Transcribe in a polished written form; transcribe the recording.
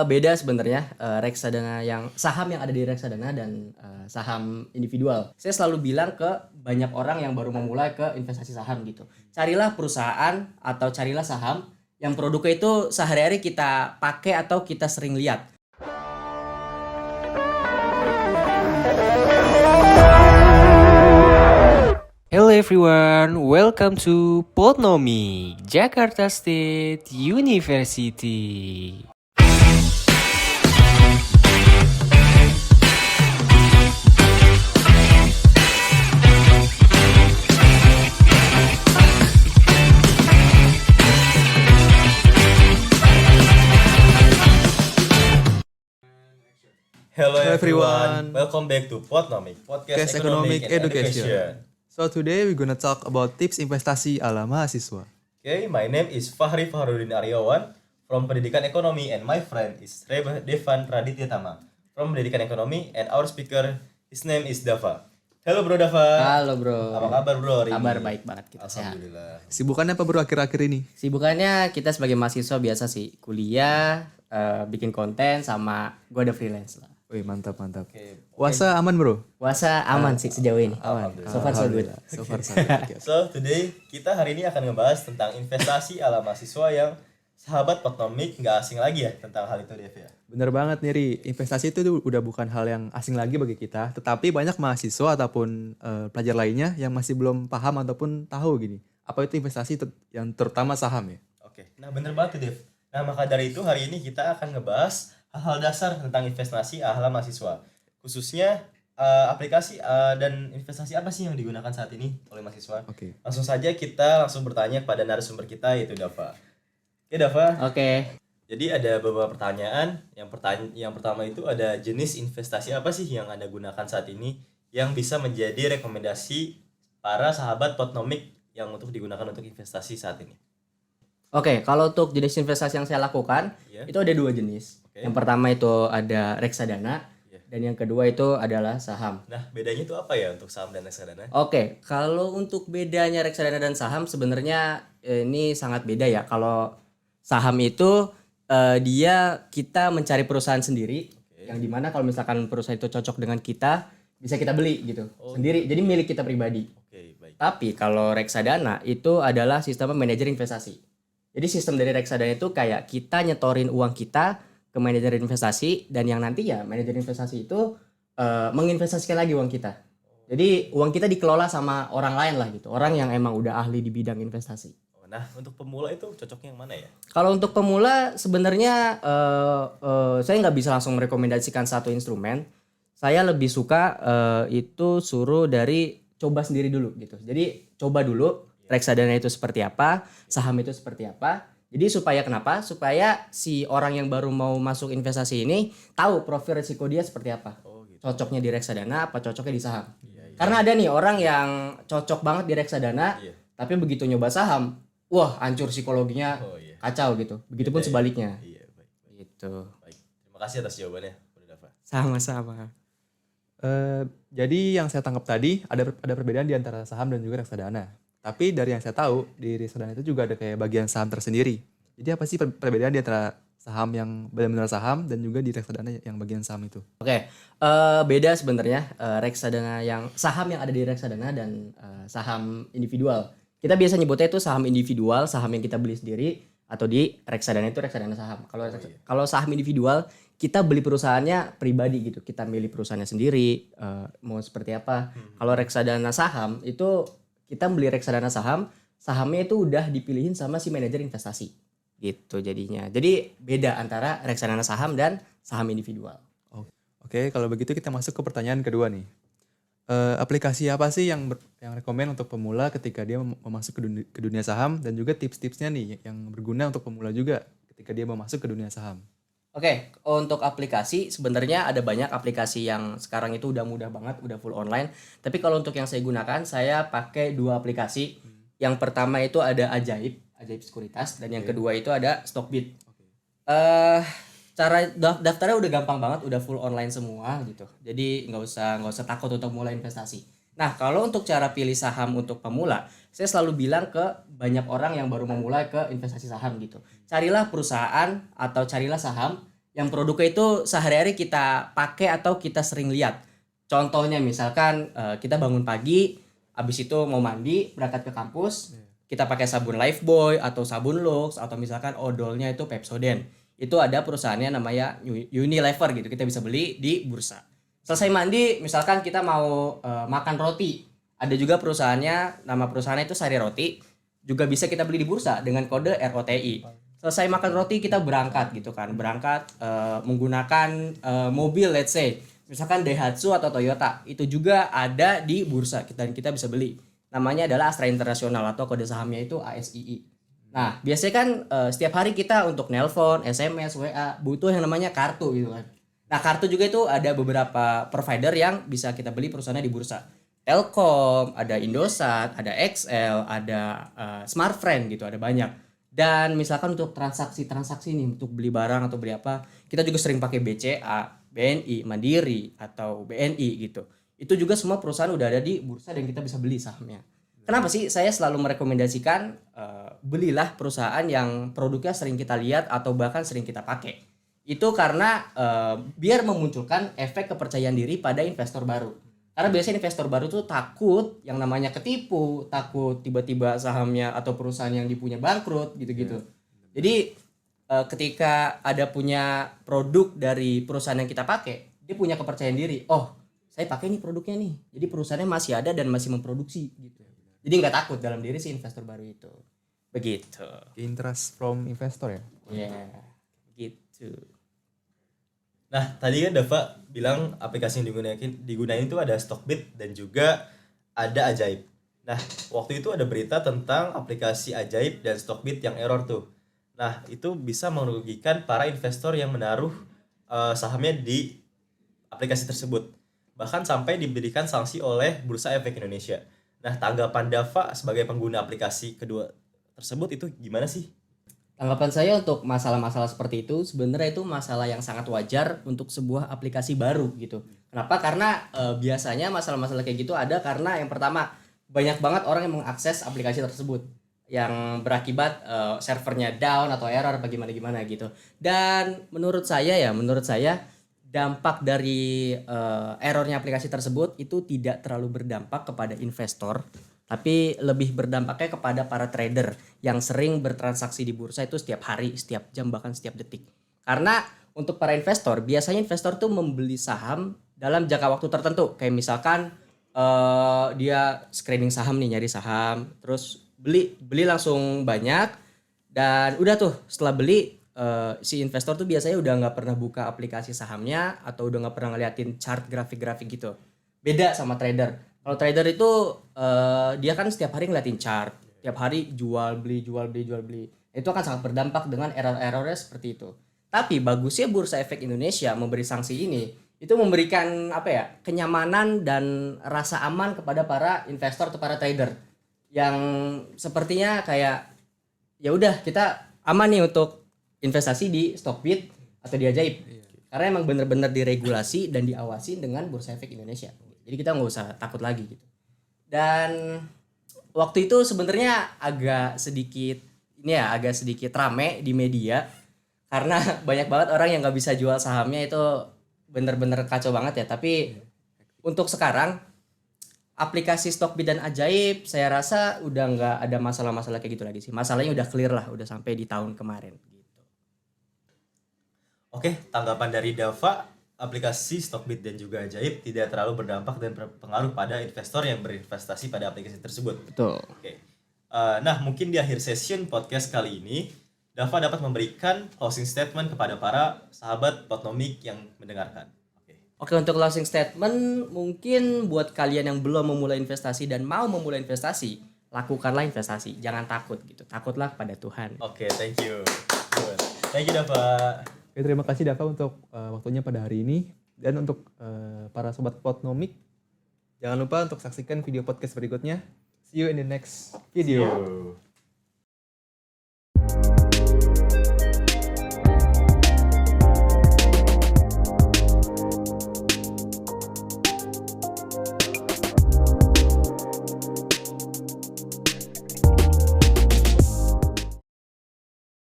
Beda sebenarnya, reksadana yang saham yang ada di reksadana dan, saham individual. Saya selalu bilang ke banyak orang yang baru memulai ke investasi saham gitu, carilah perusahaan atau carilah saham yang produknya itu sehari-hari kita pakai atau kita sering lihat. Hello everyone, welcome to Potnomi, Jakarta State University. Hello Hello everyone, everyone. welcome back to Potnomic, Podcast Podcast Economic Economic and Education. Education. So today we're gonna talk about tips investasi ala mahasiswa. Okay, my name is Fahri Fahrudin Aryawan from Pendidikan Ekonomi and my friend is Devan Raditya Tama from Pendidikan Ekonomi and our speaker, his name is Dava. Hello bro Dava. Halo bro. Apa kabar bro hari Kabar ini? baik banget, kita sehat. Alhamdulillah. Sibukannya apa bro akhir-akhir ini? Sibukannya kita sebagai mahasiswa biasa sih, kuliah, bikin konten sama gue ada freelance lah. Wih mantap. Oke. Puasa aman bro? Puasa aman sih sejauh ini. Alhamdulillah. So far so good. So far so good. Okay. So today kita hari ini akan ngebahas tentang investasi ala mahasiswa yang sahabat Potnomic nggak asing lagi ya tentang hal itu Dev ya. Bener banget nih Ri, investasi itu udah bukan hal yang asing lagi bagi kita. Tetapi banyak mahasiswa ataupun pelajar lainnya yang masih belum paham ataupun tahu gini. Apa itu investasi yang terutama saham ya? Oke, nah bener banget tuh Dev. Nah maka dari itu hari ini kita akan ngebahas hal-hal dasar tentang investasi ala mahasiswa. Khususnya aplikasi dan investasi apa sih yang digunakan saat ini oleh mahasiswa. Oke. Langsung saja kita langsung bertanya kepada narasumber kita yaitu Dava. Oke Dava, Oke. jadi ada beberapa pertanyaan. Yang pertama itu ada jenis investasi apa sih yang Anda gunakan saat ini yang bisa menjadi rekomendasi para sahabat Potnomic yang untuk digunakan untuk investasi saat ini. Oke, kalau untuk jenis investasi yang saya lakukan, Iya. itu ada dua jenis. Oke. Yang pertama itu ada reksadana, Iya. dan yang kedua itu adalah saham. Nah, bedanya itu apa ya untuk saham dan reksadana? Oke, kalau untuk bedanya reksadana dan saham sebenarnya ini sangat beda ya. Kalau saham itu dia kita mencari perusahaan sendiri, yang dimana kalau misalkan perusahaan itu cocok dengan kita, bisa kita beli gitu sendiri. Jadi milik kita pribadi. Oke, baik. Tapi kalau reksadana itu adalah sistem manajer investasi. Jadi sistem dari reksadana itu kayak kita nyetorin uang kita ke manajer investasi dan yang nanti ya manajer investasi itu menginvestasikan lagi uang kita. Jadi uang kita dikelola sama orang lain lah gitu. Orang yang emang udah ahli di bidang investasi. Nah, untuk pemula itu cocoknya yang mana ya? Kalau untuk pemula sebenarnya saya nggak bisa langsung merekomendasikan satu instrumen. Saya lebih suka itu suruh dari coba sendiri dulu gitu. Jadi coba dulu reksadana itu seperti apa, saham itu seperti apa. Jadi supaya kenapa? Supaya si orang yang baru mau masuk investasi ini tahu profil risiko dia seperti apa. Oh, gitu. Cocoknya di reksadana apa cocoknya di saham. Iya. Karena ada nih orang yang cocok banget di reksadana, Iya. tapi begitu nyoba saham, wah hancur psikologinya, Oh, iya. kacau gitu. Begitupun Beda ya? sebaliknya. Iya, baik. Gitu. Baik. Terima kasih atas jawabannya, Bro Dava. Sama-sama. Jadi yang saya tangkap tadi ada perbedaan di antara saham dan juga reksadana. Tapi dari yang saya tahu di reksadana itu juga ada kayak bagian saham tersendiri. Jadi apa sih perbedaan di antara saham yang benar-benar saham dan juga di reksadana yang bagian saham itu? Oke, beda sebenarnya reksadana yang saham yang ada di reksadana dan saham individual. Kita biasa nyebutnya itu saham individual, saham yang kita beli sendiri, atau di reksadana itu reksadana saham. Kalau saham individual kita beli perusahaannya pribadi gitu, kita milih perusahaannya sendiri, mau seperti apa. Kalau reksadana saham itu kita beli reksadana saham, sahamnya itu udah dipilihin sama si manajer investasi gitu jadinya. Jadi beda antara reksadana saham dan saham individual. Oke, kalau begitu kita masuk ke pertanyaan kedua nih. Aplikasi apa sih yang rekomen untuk pemula ketika dia mau masuk ke dunia saham dan juga tips-tipsnya nih yang berguna untuk pemula juga ketika dia mau masuk ke dunia saham. Oke, untuk aplikasi sebenarnya ada banyak aplikasi yang sekarang itu udah mudah banget, udah full online. Tapi kalau untuk yang saya gunakan, saya pakai dua aplikasi. Yang pertama itu ada Ajaib Sekuritas, dan yang kedua itu ada Stockbit. Cara daftarnya udah gampang banget, udah full online semua gitu. Jadi nggak usah takut untuk mulai investasi. Nah, kalau untuk cara pilih saham untuk pemula, saya selalu bilang ke banyak orang yang baru memulai ke investasi saham gitu. Carilah perusahaan atau carilah saham yang produknya itu sehari-hari kita pakai atau kita sering lihat. Contohnya misalkan kita bangun pagi, habis itu mau mandi, berangkat ke kampus, kita pakai sabun Lifebuoy atau sabun Lux atau misalkan odolnya itu Pepsodent. Itu ada perusahaannya namanya Unilever gitu. Kita bisa beli di bursa. Selesai mandi, misalkan kita mau makan roti. Ada juga perusahaannya, nama perusahaannya itu Sari Roti. Juga bisa kita beli di bursa dengan kode ROTI. Selesai makan roti kita berangkat gitu kan. Berangkat menggunakan mobil let's say. Misalkan Daihatsu atau Toyota. Itu juga ada di bursa dan kita bisa beli. Namanya adalah Astra Internasional atau kode sahamnya itu ASII. Nah, biasanya kan setiap hari kita untuk nelpon, SMS, WA butuh yang namanya kartu gitu kan. Nah, kartu juga itu ada beberapa provider yang bisa kita beli perusahaannya di bursa. Telkom, ada Indosat, ada XL, ada Smartfren gitu, ada banyak. Dan misalkan untuk transaksi nih, untuk beli barang atau beli apa, kita juga sering pakai BCA, BNI, Mandiri atau BNI gitu. Itu juga semua perusahaan udah ada di bursa dan kita bisa beli sahamnya. Kenapa sih saya selalu merekomendasikan belilah perusahaan yang produknya sering kita lihat atau bahkan sering kita pakai. Itu karena biar memunculkan efek kepercayaan diri pada investor baru. Karena biasanya investor baru tuh takut yang namanya ketipu, takut tiba-tiba sahamnya atau perusahaan yang dipunya bangkrut gitu-gitu. Jadi ketika ada punya produk dari perusahaan yang kita pakai, dia punya kepercayaan diri. Oh, saya pakai nih produknya nih. Jadi perusahaannya masih ada dan masih memproduksi gitu. Jadi nggak takut dalam diri si investor baru itu. Begitu. Gain trust from investor ya. Ya, gitu. Nah, tadi kan Dava bilang aplikasi yang digunain itu ada Stockbit dan juga ada Ajaib. Nah, waktu itu ada berita tentang aplikasi Ajaib dan Stockbit yang error tuh. Nah, itu bisa merugikan para investor yang menaruh sahamnya di aplikasi tersebut. Bahkan sampai diberikan sanksi oleh Bursa Efek Indonesia. Nah, tanggapan Dava sebagai pengguna aplikasi kedua tersebut itu gimana sih? Tanggapan saya untuk masalah-masalah seperti itu sebenarnya itu masalah yang sangat wajar untuk sebuah aplikasi baru gitu. Kenapa? Karena biasanya masalah-masalah kayak gitu ada karena yang pertama banyak banget orang yang mengakses aplikasi tersebut yang berakibat servernya down atau error bagaimana gitu. Dan menurut saya dampak dari errornya aplikasi tersebut itu tidak terlalu berdampak kepada investor, tapi lebih berdampaknya kepada para trader yang sering bertransaksi di bursa itu setiap hari, setiap jam, bahkan setiap detik. Karena untuk para investor, biasanya investor tuh membeli saham dalam jangka waktu tertentu. Kayak misalkan dia screening saham nih, nyari saham, terus beli langsung banyak, dan udah tuh setelah beli si investor tuh biasanya udah nggak pernah buka aplikasi sahamnya atau udah nggak pernah ngeliatin chart grafik-grafik gitu. Beda sama trader. Kalau trader itu dia kan setiap hari ngeliatin chart, tiap hari jual beli. Itu akan sangat berdampak dengan error-errornya seperti itu. Tapi bagusnya Bursa Efek Indonesia memberi sanksi ini, itu memberikan kenyamanan dan rasa aman kepada para investor atau para trader yang sepertinya kayak ya udah kita aman nih untuk investasi di Stockbit atau di Ajaib. Karena emang benar-benar diregulasi dan diawasi dengan Bursa Efek Indonesia. Jadi kita nggak usah takut lagi gitu. Dan waktu itu sebenarnya agak sedikit rame di media karena banyak banget orang yang nggak bisa jual sahamnya, itu bener-bener kacau banget ya. Tapi untuk sekarang aplikasi Stockbit dan Ajaib saya rasa udah nggak ada masalah-masalah kayak gitu lagi sih. Masalahnya udah clear lah, udah sampai di tahun kemarin gitu. Oke, tanggapan dari Dava, aplikasi Stockbit dan juga Ajaib tidak terlalu berdampak dan berpengaruh pada investor yang berinvestasi pada aplikasi tersebut. Betul. Oke. Nah, mungkin di akhir session podcast kali ini, Dava dapat memberikan closing statement kepada para sahabat Potnomik yang mendengarkan. Oke, untuk closing statement mungkin buat kalian yang belum memulai investasi dan mau memulai investasi, lakukanlah investasi, jangan takut gitu. Takutlah kepada Tuhan. Oke, thank you. Good. Thank you Dava. Oke, terima kasih Dava untuk waktunya pada hari ini. Dan untuk para sobat Potnomik, jangan lupa untuk saksikan video podcast berikutnya. See you in the next video. See you.